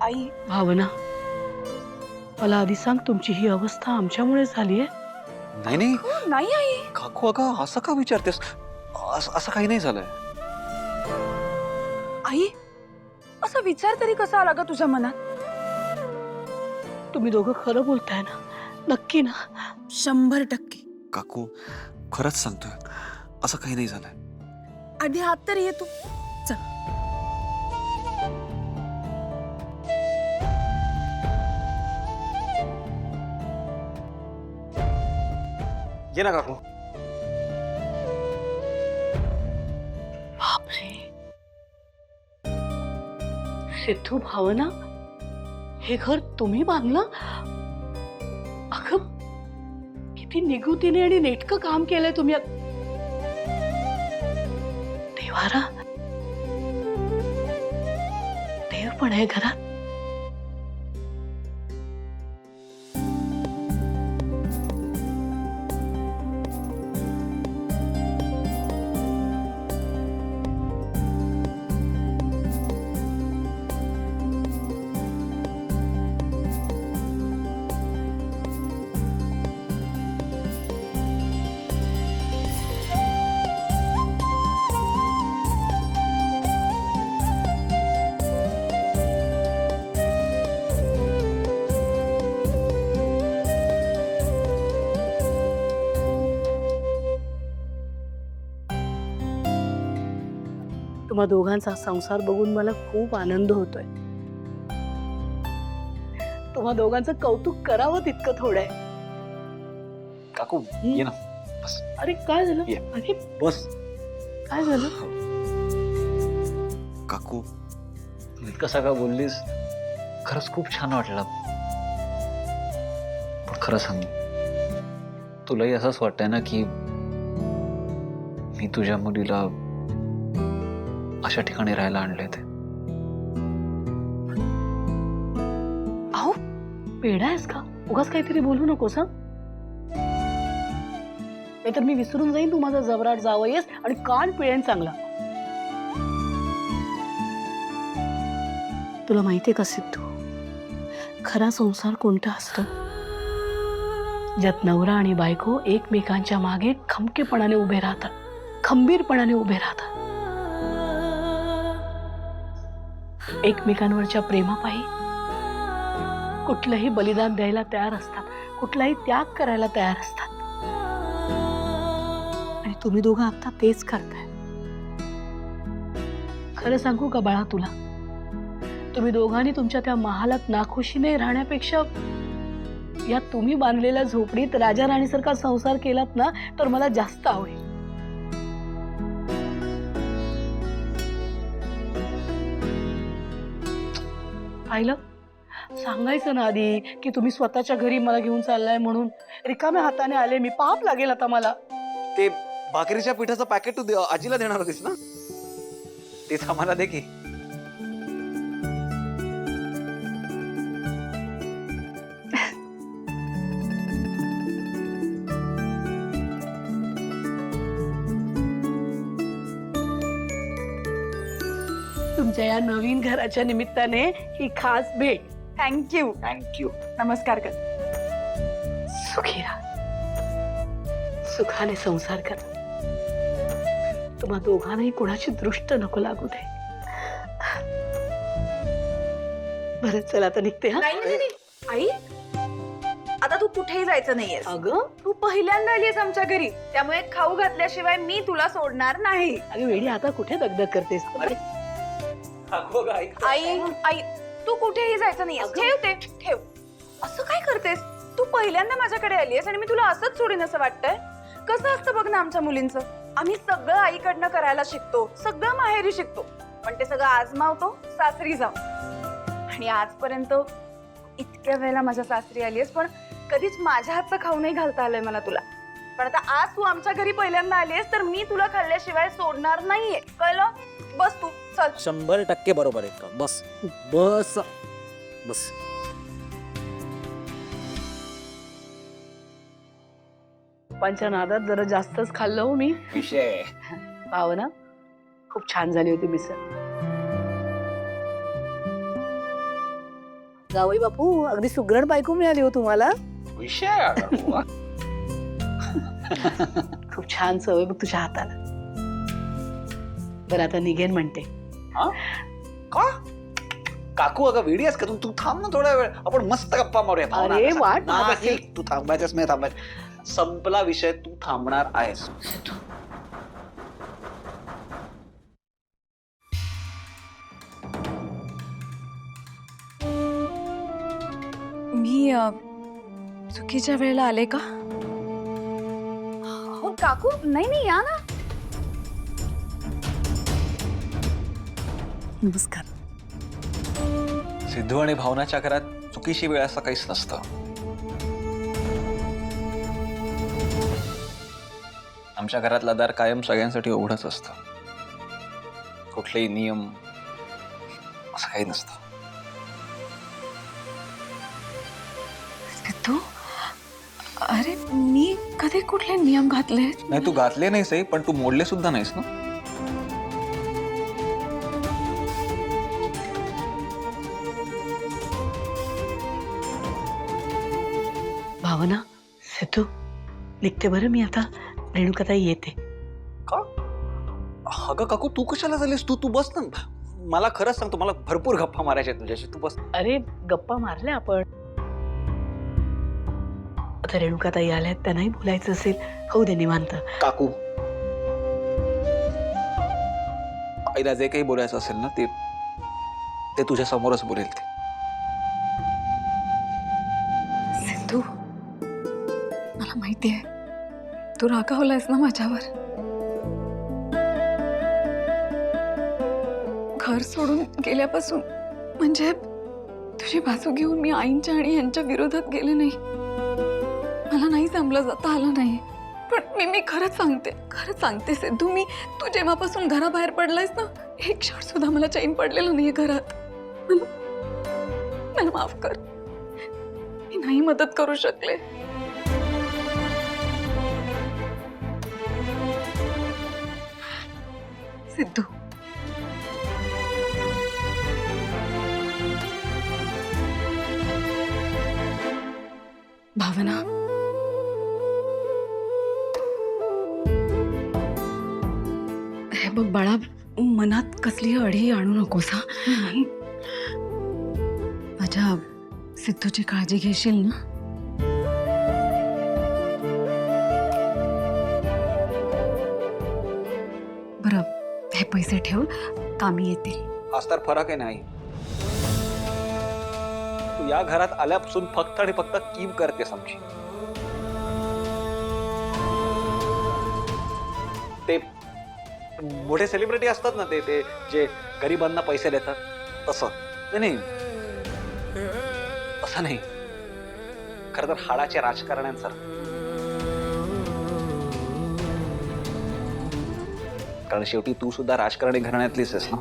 आई भावना, मला आधी सांग, तुमची ही अवस्था आमच्यामुळे झालीये? नाही नाही नाही आई. काकू अगं असं का विचारतेस? असं काही नाही झालंय. आई असा विचार तरी कसा आला ग तुझ्या मनात? तुम्ही दोघं खरं बोलताय ना? नक्की ना? 100%. काकू खरंच सांगतोय, असं काही नाही झालंय. आधी हात तरी ये तू. चल. ये ना काकू. बापरे, सिद्धू, भावना, हे घर तुम्ही बांधलं? अगं, किती निगुतीने आणि नेटकं काम केलंय तुम्ही. देवारा, देव पण आहे घरात. तुम्हा दोघांचा संसार बघून मला खूप आनंद होतोय. तुम्हा दोघांचं कौतुक करावं तितकं थोडं आहे. काकू ये ना, बस. अरे काय झालं? ये. अरे बस. काय झालं? काकू इतकं सगळं बोललीस, खरंच खूप छान वाटलं. पण खरं सांग, तुलाही असंच वाटतंय ना की मी तुझ्या मुलीला अशा ठिकाणी राहायला आणले ते? अहो, पेढा आहेस का? उगाच काहीतरी बोलू नकोस. नाहीतर मी विसरून जाईन तू माझा जबराट जावईस आणि कान पिळेन चांगला. तुला माहितीये का सिद्धू, खरा संसार कोणता असतो? ज्यात नवरा आणि बायको एकमेकांच्या मागे खमकेपणाने उभे राहतात, खंबीरपणाने उभे राहतात. एकमेकांवरच्या प्रेमापायी कुठलंही बलिदान द्यायला तयार असतात, कुठलाही त्याग करायला तयार असतात. आणि तुम्ही दोघं आता तेच करताय. खरं सांगू का बाळा तुला, तुम्ही दोघांनी तुमच्या त्या महालात नाखुशीने राहण्यापेक्षा या तुम्ही बांधलेल्या झोपडीत राजा राणीसारखा संसार केलात ना, तर मला जास्त आवडेल. पाहिलं, सांगायचं ना आधी की तुम्ही स्वतःच्या घरी मला घेऊन चाललाय म्हणून. रिकाम्या हाताने आले मी, पाप लागेल आता मला. ते भाकरीच्या पिठाचं पॅकेट तू आजीला देणार होतीस ना, तेच आम्हाला दे की. तुमच्या या नवीन घराच्या निमित्ताने ही खास भेट. थँक्यू. थँक्यू. नमस्कार कर. सुखी राहा, सुखाने संसार करा. तुम्हा दोघांनाही कोणाची दृष्ट नको लागू दे. बरं, चला आता निघते. हा, नाही नाही नाही. आई आता तू कुठेही जायचं नाहीयेस. अगं, तू पहिल्यांदा आलीयस आमच्या घरी, त्यामुळे खाऊ घातल्याशिवाय मी तुला सोडणार नाही. अगं वेडी, आता कुठे दगदग करतेस? आई आई तू कुठेही जायचं नाहीयेस. अगं. ठेव ते ठेव. असं काय करतेस तू? पहिल्यांदा माझ्याकडे आलीयस आणि मी तुला असंच सोडीन असं वाटतंय? कसं असतं बघ ना आमच्या मुलींचं. आम्ही सगळं आईकडनं करायला शिकतो, सगळं माहेरी शिकतो, पण ते सगळं आजमावतो सासरी जाऊ. आणि आजपर्यंत इतक्या वेळेला माझ्या सासरी आलीयस, पण कधीच माझ्या हातचं खाऊ नाही घालता आलंय मला तुला. पण आता आज तू आमच्या घरी पहिल्यांदा आलीयस, तर मी तुला खाल्ल्याशिवाय सोडणार नाहीये, कळलं? बस तू, चल. 100% बरोबर आहे का? बस बस बस. पप्पांच्या नादात जरा जास्तच खाल्लं हो मी. विषय भावना, खूप छान झाली होती मिसळ. जावई बापू अगदी सुगरण बायको मिळाली हो तुम्हाला. विषय खूप छान सवय बघ तुझ्या हाताला. बरं आता निघेन म्हणते. का काकू अगं वेडी आहेस का तू थांब ना थोडा वेळ आपण मस्त गप्पा मारूया. अरे वाट बघत नाही, असेल. तू थांबायचंच नाही थांबायचं. संपला विषय, तू थांबणार आहेस. मी चुकीच्या वेळेला आले का? हो काकू, नाही नाही या ना. नमस्कार. सिद्धू आणि भावनाच्या घरात चुकीची वेळ असं काहीच नसतं. आमच्या घरातला दार कायम सगळ्यांसाठी उघडच असतं. कुठलेही नियम असं काही नसतं. सिद्धू, अरे मी कधी कुठले नियम घातले? नाही तू घातले नाहीस आहे, पण तू मोडले सुद्धा नाहीस ना. भावना, सिद्धू निघते बरं मी आता. रेणुकाताई येते. का अगं काकू तू कशाला झालीस? तू बस ना. मला खरंच सांगतो, मला भरपूर गप्पा मारायच्या तुझ्याशी. तू बस. अरे गप्पा मारल्या आपण. आता रेणुकाताई आल्यात, त्यांनाही बोलायचं असेल. होऊ दे निवांत. काकू आईला जे काही बोलायचं असेल ना ते तुझ्या समोरच बोलेल. ते सिद्धू, मला माहिती आहे तू रागावलायस ना माझ्यावर. घर सोडून गेल्यापासून म्हणजे तुझी बाजू घेऊन मी आईंच्या आणि यांच्या विरोधात गेले नाही. मला नाही जमलं, जाता आलं नाही. पण मी खरंच सांगते सिद्धू, तू जेव्हापासून घराबाहेर पडलायस ना, एक क्षण सुद्धा मला चैन पडलेलं नाहीये घरात. मला माफ कर, मी नाही मदत करू शकले. सिद्धू, भावना, हे बघ बाळा, मनात कसली अडी आणू नकोस हा. माझ्या सिद्धूची काळजी घेशील ना? बरं, हे पैसे ठेव, कामी येतील. हाच तर फरक आहे. नाही तू या घरात आल्यापासून फक्त आणि फक्त कीम करतेस आमची. ते मोठे सेलिब्रिटी असतात ना, ते जे गरिबांना पैसे देतात तसं. नाही तसं नाही, खरं तर हाडाच्या राजकारण्यांसारखं. कारण शेवटी तू सुद्धा राजकारणी घराण्यातलीच आहेस ना.